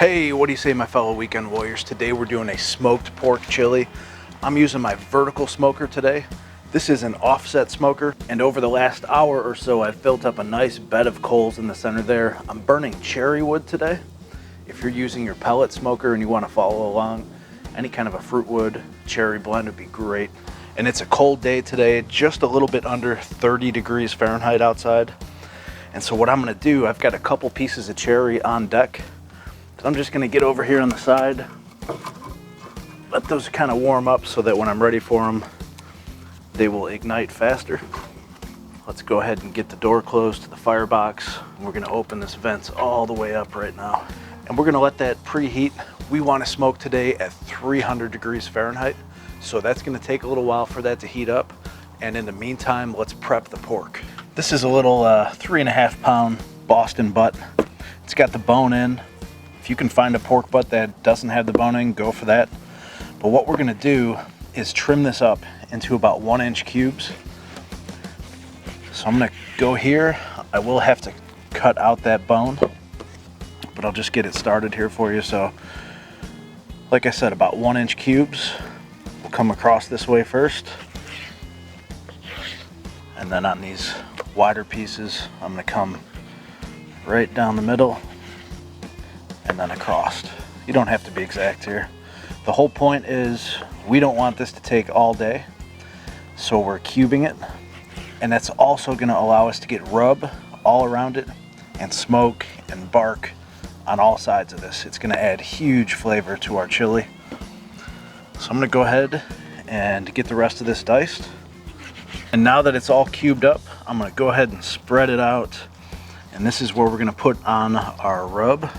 Hey, what do you say, my fellow weekend warriors? Today we're doing a smoked pork chili. I'm using my vertical smoker today. This is an offset smoker, and over the last hour or so I've built up a nice bed of coals in the center there. I'm burning cherry wood today. If you're using your pellet smoker and you want to follow along, any kind of a fruit wood cherry blend would be great. And it's a cold day today, just a little bit under 30 degrees Fahrenheit outside. And so what I'm going to do, I've got a couple pieces of cherry on deck. I'm just going to get over here on the side, let those kind of warm up so that when I'm ready for them, they will ignite faster. Let's go ahead and get the door closed to the firebox. We're going to open this vents all the way up right now. And we're going to let that preheat. We want to smoke today at 300 degrees Fahrenheit. So that's going to take a little while for that to heat up. And in the meantime, let's prep the pork. This is a little 3.5 pound Boston butt. It's got the bone in. If you can find a pork butt that doesn't have the bone in, go for that. But what we're gonna do is trim this up into about 1-inch cubes. So I'm gonna go here. I will have to cut out that bone, but I'll just get it started here for you. So like I said, about 1-inch cubes. We'll come across this way first. And then on these wider pieces, I'm gonna come right down the middle and then across. You don't have to be exact here. The whole point is we don't want this to take all day, so we're cubing it, and that's also going to allow us to get rub all around it and smoke and bark on all sides of this. It's going to add huge flavor to our chili. So I'm going to go ahead and get the rest of this diced, and now that it's all cubed up, I'm going to go ahead and spread it out, and this is where we're going to put on our rub.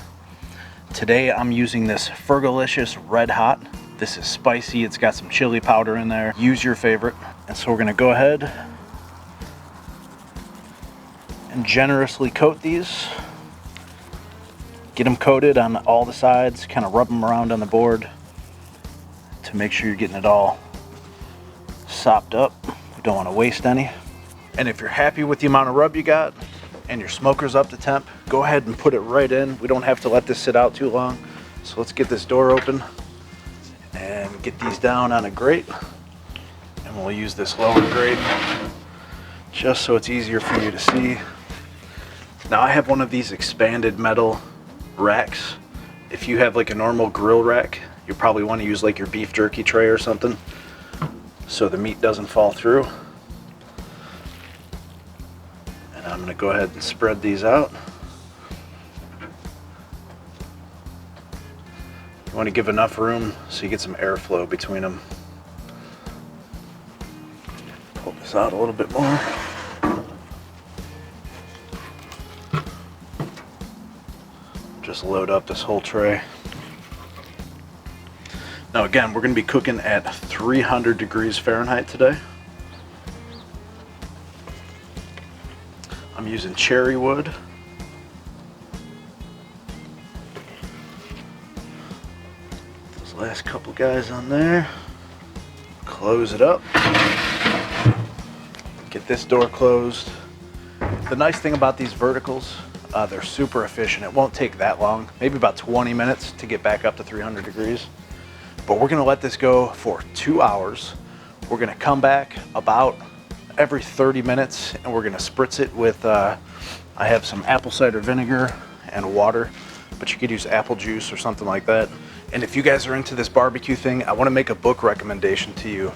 Today I'm using this Fergalicious Red Hot. This is spicy, it's got some chili powder in there. Use your favorite. And so we're gonna go ahead and generously coat these. Get them coated on all the sides, kind of rub them around on the board to make sure you're getting it all sopped up. We don't want to waste any. And if you're happy with the amount of rub you got, and your smoker's up to temp, go ahead and put it right in. We don't have to let this sit out too long. So let's get this door open and get these down on a grate. And we'll use this lower grate just so it's easier for you to see. Now I have one of these expanded metal racks. If you have like a normal grill rack, you probably want to use like your beef jerky tray or something so the meat doesn't fall through. I'm going to go ahead and spread these out. You want to give enough room so you get some airflow between them. Pull this out a little bit more. Just load up this whole tray. Now again, we're going to be cooking at 300 degrees Fahrenheit today. I'm using cherry wood. Those last couple guys on there. Close it up. Get this door closed. The nice thing about these verticals, they're super efficient. It won't take that long, maybe about 20 minutes to get back up to 300 degrees. But we're gonna let this go for 2 hours. We're gonna come back about every 30 minutes and we're gonna spritz it with I have some apple cider vinegar and water, but you could use apple juice or something like that. And if you guys are into this barbecue thing, I want to make a book recommendation to you.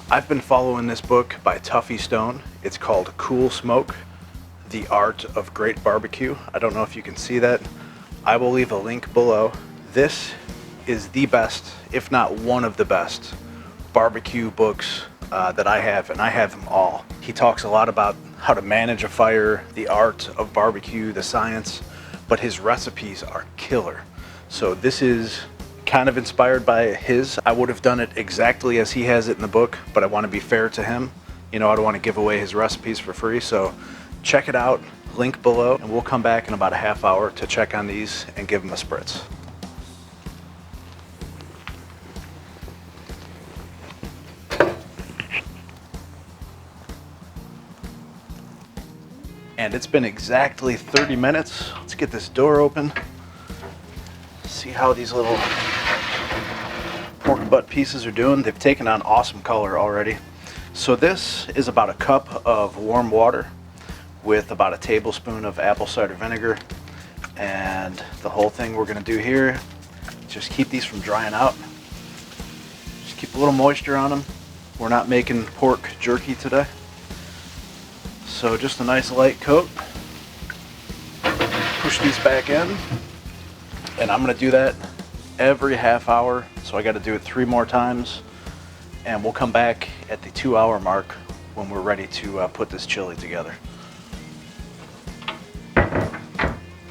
I've been following this book by Tuffy Stone. It's called Cool Smoke: The Art of Great Barbecue. I don't know if you can see that. I will leave a link below. This is the best, if not one of the best, barbecue books that I have, and I have them all. He talks a lot about how to manage a fire, the art of barbecue, the science, but his recipes are killer. So this is kind of inspired by his. I would have done it exactly as he has it in the book, but I want to be fair to him. You know, I don't want to give away his recipes for free, so check it out, link below, and we'll come back in about a half hour to check on these and give them a spritz. And it's been exactly 30 minutes. Let's get this door open. see how these little pork butt pieces are doing. They've taken on awesome color already. So this is about a cup of warm water with about a tablespoon of apple cider vinegar. And the whole thing we're gonna do here, just keep these from drying out. Just keep a little moisture on them. We're not making pork jerky today. So just a nice light coat. Push these back in. And I'm gonna do that every half hour. So I gotta do it 3 more times. And we'll come back at the 2-hour mark when we're ready to put this chili together.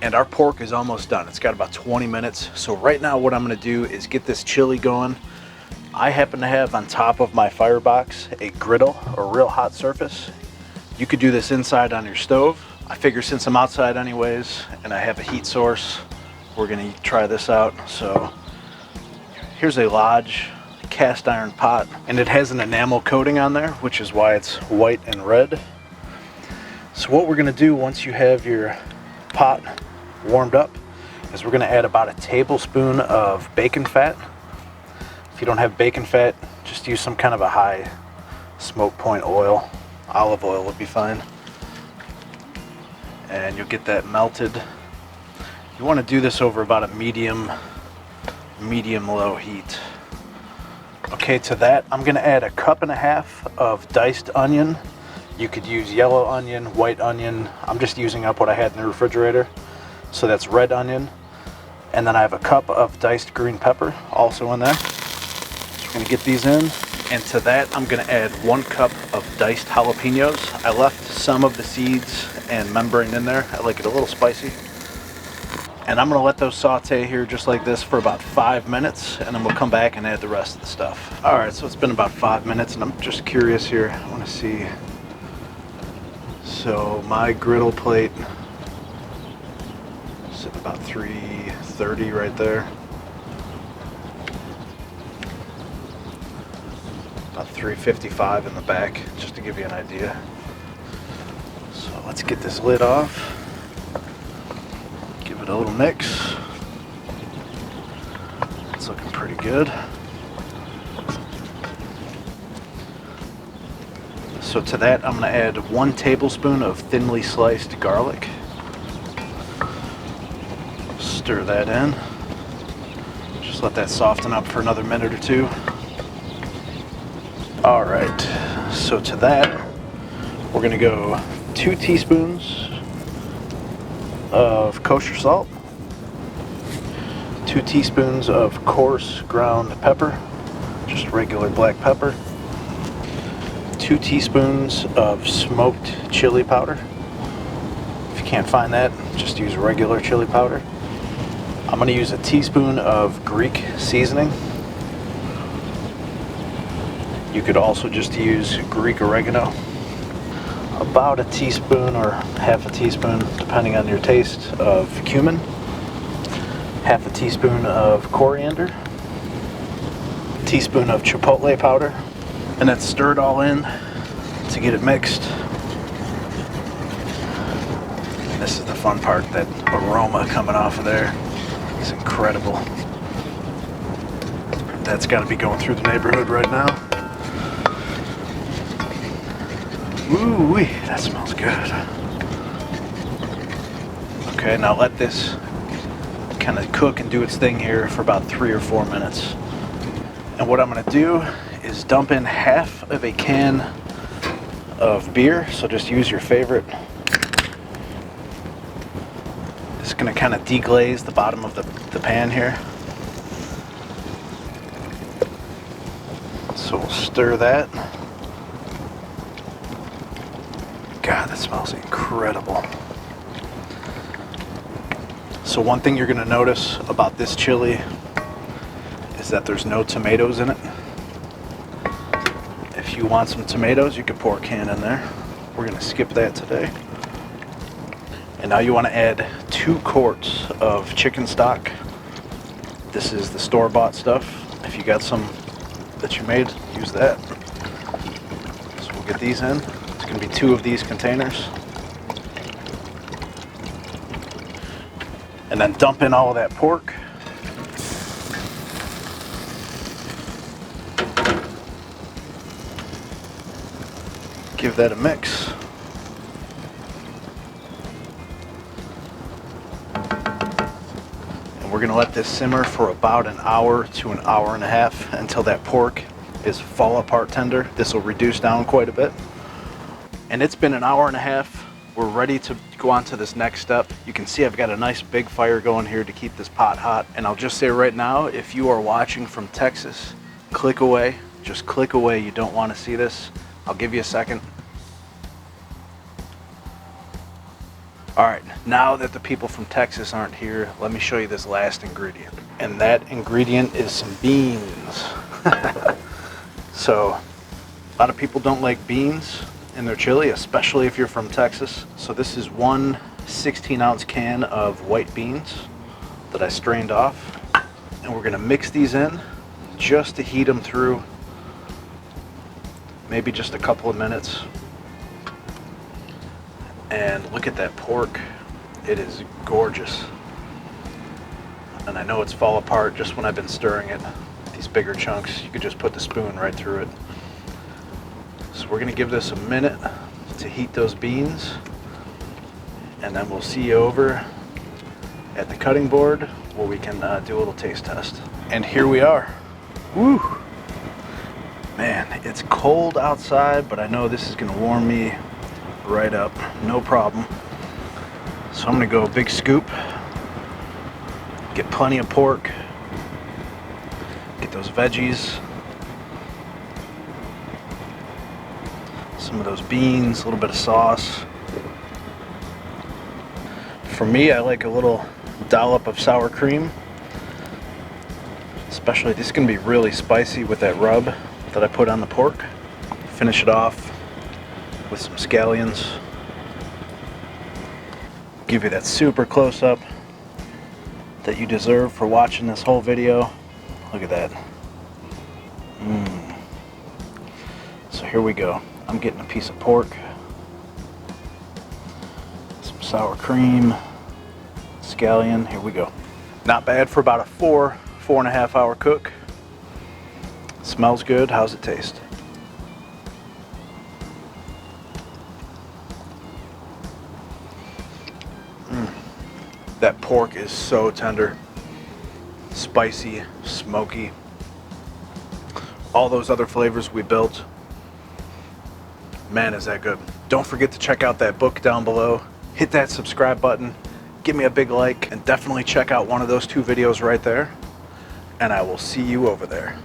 And our pork is almost done. It's got about 20 minutes. So right now what I'm gonna do is get this chili going. I happen to have on top of my firebox a griddle, a real hot surface. You could do this inside on your stove. I figure since I'm outside anyways and I have a heat source, we're gonna try this out. So here's a Lodge cast iron pot, and it has an enamel coating on there, which is why it's white and red. So what we're gonna do once you have your pot warmed up is we're gonna add about a tablespoon of bacon fat. If you don't have bacon fat, just use some kind of a high smoke point oil. Olive oil would be fine. And you'll get that melted. You wanna do this over about a medium low heat. Okay, to that, I'm gonna add a 1.5 cups of diced onion. You could use yellow onion, white onion. I'm just using up what I had in the refrigerator. So that's red onion. And then I have a cup of diced green pepper also in there. So we're gonna get these in. And to that, I'm gonna add 1 cup of diced jalapenos. I left some of the seeds and membrane in there. I like it a little spicy. And I'm gonna let those saute here just like this for about 5 minutes, and then we'll come back and add the rest of the stuff. All right, so it's been about 5 minutes, and I'm just curious here. I wanna see. So my griddle plate is at about 330 right there. About 355 in the back, just to give you an idea. So let's get this lid off. Give it a little mix. It's looking pretty good. So to that, I'm gonna add 1 tablespoon of thinly sliced garlic. Stir that in. Just let that soften up for another minute or 2. All right, so to that, we're gonna go 2 teaspoons of kosher salt, 2 teaspoons of coarse ground pepper, just regular black pepper, 2 teaspoons of smoked chili powder. If you can't find that, just use regular chili powder. I'm gonna use a teaspoon of Greek seasoning. You could also just use Greek oregano. About a teaspoon or half a teaspoon, depending on your taste, of cumin. Half a teaspoon of coriander. A teaspoon of chipotle powder. And then stir it all in to get it mixed. And this is the fun part, that aroma coming off of there is incredible. That's got to be going through the neighborhood right now. Ooh-wee, that smells good. Okay, now let this kind of cook and do its thing here for about 3 or 4 minutes. And what I'm gonna do is dump in half of a can of beer, so just use your favorite. It's gonna kind of deglaze the bottom of the pan here. So we'll stir that. God, that smells incredible. So one thing you're gonna notice about this chili is that there's no tomatoes in it. If you want some tomatoes, you could pour a can in there. We're gonna skip that today. And now you wanna add 2 quarts of chicken stock. This is the store-bought stuff. If you got some that you made, use that. So we'll get these in. It's going to be 2 of these containers. And then dump in all of that pork. give that a mix. And we're gonna let this simmer for about an hour to an hour and a half until that pork is fall apart tender. This will reduce down quite a bit. And it's been an hour and a half. We're ready to go on to this next step. You can see I've got a nice big fire going here to keep this pot hot. And I'll just say right now, if you are watching from Texas, click away. Just click away. You don't want to see this. I'll give you a second. All right, now that the people from Texas aren't here, let me show you this last ingredient. And that ingredient is some beans. So a lot of people don't like beans in their chili, especially if you're from Texas. So this is one 16-ounce can of white beans that I strained off. And we're gonna mix these in just to heat them through, maybe just a couple of minutes. And look at that pork. It is gorgeous. And I know it's fall apart just when I've been stirring it. These bigger chunks, you could just put the spoon right through it. So we're gonna give this a minute to heat those beans, and then we'll see you over at the cutting board where we can do a little taste test. And here we are. Woo! Man, it's cold outside, but I know this is gonna warm me right up, no problem. So I'm gonna go a big scoop, get plenty of pork, get those veggies, some of those beans, a little bit of sauce. For me, I like a little dollop of sour cream. Especially, this is gonna be really spicy with that rub that I put on the pork. Finish it off with some scallions. Give you that super close up that you deserve for watching this whole video. Look at that. So here we go. I'm getting a piece of pork, some sour cream, scallion. Here we go. Not bad for about a 4.5 hour cook. Smells good. How's it taste? That pork is so tender, spicy, smoky. All those other flavors we built. Man, is that good. Don't forget to check out that book down below. Hit that subscribe button. Give me a big like, and definitely check out one of those 2 videos right there. And I will see you over there.